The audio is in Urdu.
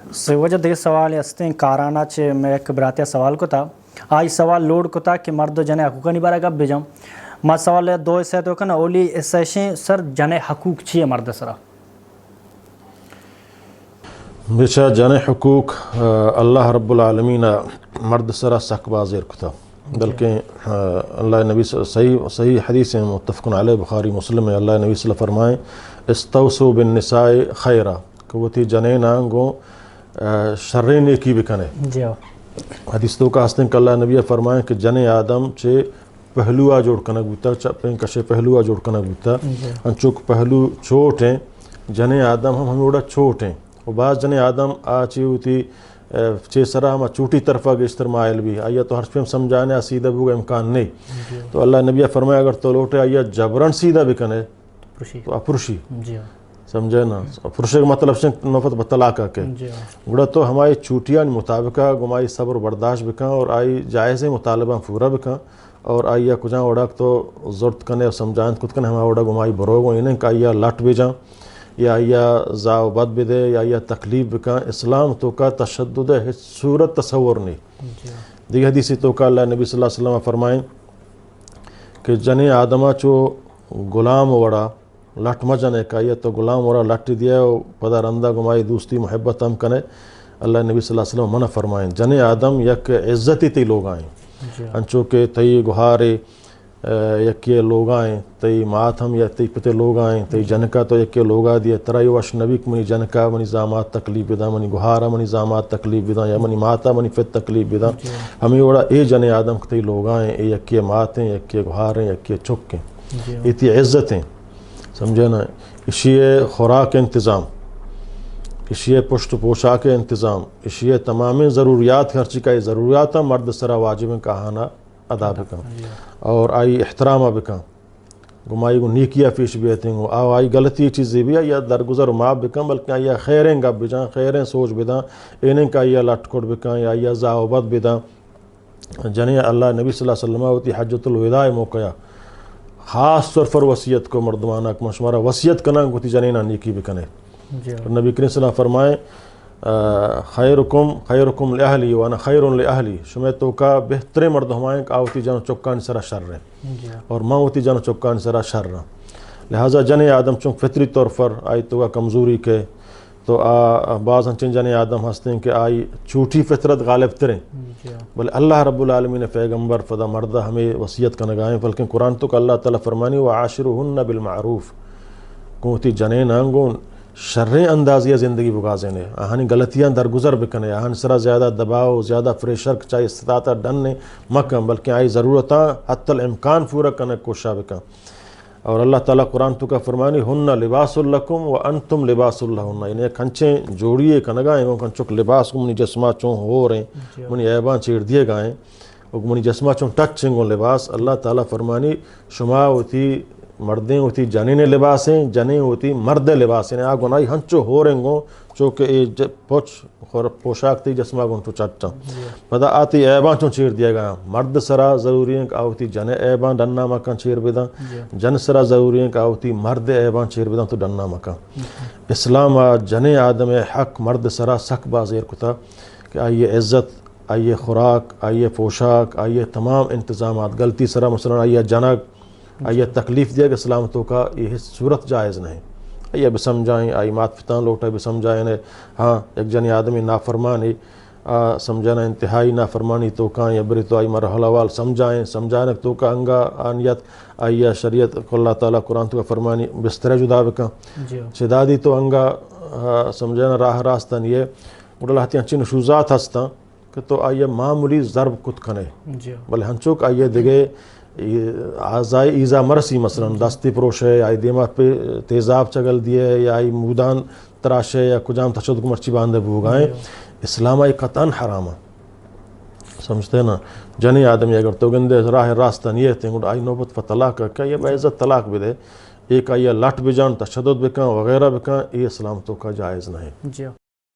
وجہ دیکھ سوال ہستے کارانا چے میں ایک براتیا سوال کو تھا آج سوال لوڈ کو تھا کہ مرد جنے حقوق نہیں بارا گب بجام ما سوال دو ایسے تو کنا اولی ایسے سر جنے حقوق چیئے مرد سرا بچا جنے حقوق اللہ رب العالمین مرد سرا سک بازیر کو تھا بلکہ اللہ نبی صحیح حدیث متفق علیہ بخاری مسلم اللہ نبی صلی اللہ علیہ وسلم فرمائیں استوصوا بالنساء خیرا کہ وہ تھی جنے نانگوں شرے نیکی بکنے حدیث تو کا ہستیں کہ اللہ نبی فرمائیں کہ جنے آدم چے پہلوہ جوڑ کنک بوتا پین کشے پہلوہ جوڑ کنک بوتا انچوک پہلو چھوٹ ہیں جنے آدم ہم اوڑا چھوٹ ہیں اور بعض جنے آدم آچی ہوتی چے سرا ہما چوٹی طرفہ گشتر مائل بھی آیا تو ہر پیم سمجھانے سیدھا بوگا امکان نہیں تو اللہ نبی فرمائے اگر تو لوٹے آیا جبرن سیدھا بکنے تو اپرشی سمجھے نا پرشے کا مطلب سے نفت بطلاقہ کے گوڑا تو ہماری چوٹیاں مطابقہ گمائی صبر برداشت بکاں اور آئی جائز مطالبہ پورا بکاں اور آئیا کجاں اوڑاک تو زورت کنے اور سمجھائیں کت کنے ہمارا اوڑا گمائی بروگو انہیں کہ آئیا لٹ بھی جاں یا آئیا زاو بد بھی دے یا آئیا تکلیف بکاں اسلام تو کا تشدد ہے صورت تصور نہیں دیکھ حدیثی تو کا اللہ نبی صلی اللہ علیہ وسلم فرمائیں کہ جنے آدمہ چو غلام وڑا لٹ مجنے کا یہ تو غلام وڑا لٹ دیا اور پدا رندہ گمائی دوستی محبت ہم کنے اللہ نبی صلی اللہ علیہ وسلم منع فرمائیں جنے آدم یک عزتی تی لوگ آئیں انچو کہ تی گہارے یکی لوگ آئیں تی ماتھم یا تی پتے لوگ آئیں تی جنکا تو یکی لوگا دیا ترائی وش نبیک منی جنکا منی زامات تکلیف بدا منی گہارا منی زامات تکلیف بدا یا منی ماتا منی فت تکلیف بدا ہمیں وڑا اے جنے آدم تی لوگ آئیں اے یکی ماتیں یکی گہاریں یکی چکیں یہ تی عزتیں سمجھے نا اسی خوراک انتظام اسی پشت پوشاک انتظام اسی تمام ضروریات ہر چی کا ضروریات مرد سرا واجب کہانا ادا بکاں اور آئی احترامہ بکاں گمائی کو نیکیہ فیش بیتیں گو آئی غلطی چیزیں بھی یا درگزر معاف بکاں بلکہ آئی خیریں گب بجاں خیریں سوچ بداں انہیں کا آئی لٹ کھوڑ بکاں یا آئی زاوبت بداں جنہیں اللہ نبی صلی اللہ علیہ وسلم ہوتی حجت الوداع موقعہ خاص طور پر وصیت کو مردمانہ کو مشورہ وصیت کنا گوتی جنینہ نیکی بکنے نبی کریم صلی اللہ علیہ وسلم فرمائیں خیرکم لأہلی وانا خیر لأہلی شمی تو کا بہتر مرد ہمائیں کہ آوتی جانو چکان سرا شر رہے اور ماں ہوتی جانو چکان سرا شر رہا لہٰذا جنے آدم چونکہ فطری طور پر آئی تو کا کمزوری کے تو بعض ہنچن جنے آدم ہستے ہیں کہ آئی چھوٹی فطرت غالب تریں بل اللہ رب العالمین پیغمبر فدا مردہ ہمیں وصیت کا نگائیں بلکہ قرآن تو کہ اللہ تعالیٰ فرمانی وعاشرہن بالمعروف کوتی جنین آنگون شریں اندازیہ زندگی بگازینے آہانی غلطیاں درگزر بکنے آہان سرا زیادہ دباؤ زیادہ فریشر چاہیے استطاعتہ ڈننے مکم بلکہ آئی ضرورتاں حتی الامکان پورا کرنے کوشاں بکن اور اللہ تعالیٰ قرآن تو کا فرمانی ہن لباس لکم وانتم لباس لہن انہیں کھنچیں جوڑیے کنگائیں وہ کھنچک لباس کو منی جسمہ چون ہو رہے ہیں منی عیبان چیڑ دیے گائیں وہ منی جسمہ چون ٹچ چنگوں لباس اللہ تعالیٰ فرمانی شما ہوتی مردیں ہوتی جنین لباسیں جنیں ہوتی مرد لباسیں آگو نائی ہنچو ہو رہیں گو چونکہ پوشاک تی جسمہ گون تو چٹا پدا آتی عیبان چون چیر دیا گیا مرد سرا ضروری ہیں کہ آوتی جن عیبان ڈننا مکان چیر بیدا جن سرا ضروری ہیں کہ آوتی مرد عیبان چیر بیدا تو ڈننا مکان اسلام جن آدم حق مرد سرا سک بازیر کتا کہ آئیے عزت آئیے خوراک آئیے پوشاک آئیے تمام انتظامات غلطی سرا مثلا آئیے جنگ آئیے تکلیف دیا کہ سلامتوں کا یہ صورت جائز نہیں آئیے بھی سمجھائیں آئی مات فتان لوٹے بھی سمجھائیں ہاں ایک جنی آدمی نافرمانی سمجھانا انتہائی نافرمانی تو کہاں یا بری تو آئی مرحلہ وال سمجھائیں تو کا انگا آنیت آئیے شریعت کو اللہ تعالیٰ قرآن تو کا فرمانی بستر جدا بکا شدادی تو انگا سمجھانا راہ راستان یہ اڑا ہتی ہنچی نشوزات ہستا کہ تو آئیے معمولی ضرب کت کھنے بلے ہنچوک آئیے دگے آزائی ایزا مرسی مثلا دستی پروشے آئی دیمات پہ تیزاب چگل دیے یا آئی مودان تراشے یا کجام تشدد کو مرچی باندھے بھوگائیں اسلام آئی قطعاً حرام سمجھتے ہیں نا جنی آدمی اگر تو گندے راہ راستہ نیت ہیں آئی نوبت پر طلاق کیا یہ بعزت طلاق بھی دے ایک آئی لٹ بھی جان تشدد بکاں وغیرہ بکاں یہ اسلام تو کا جائز نہیں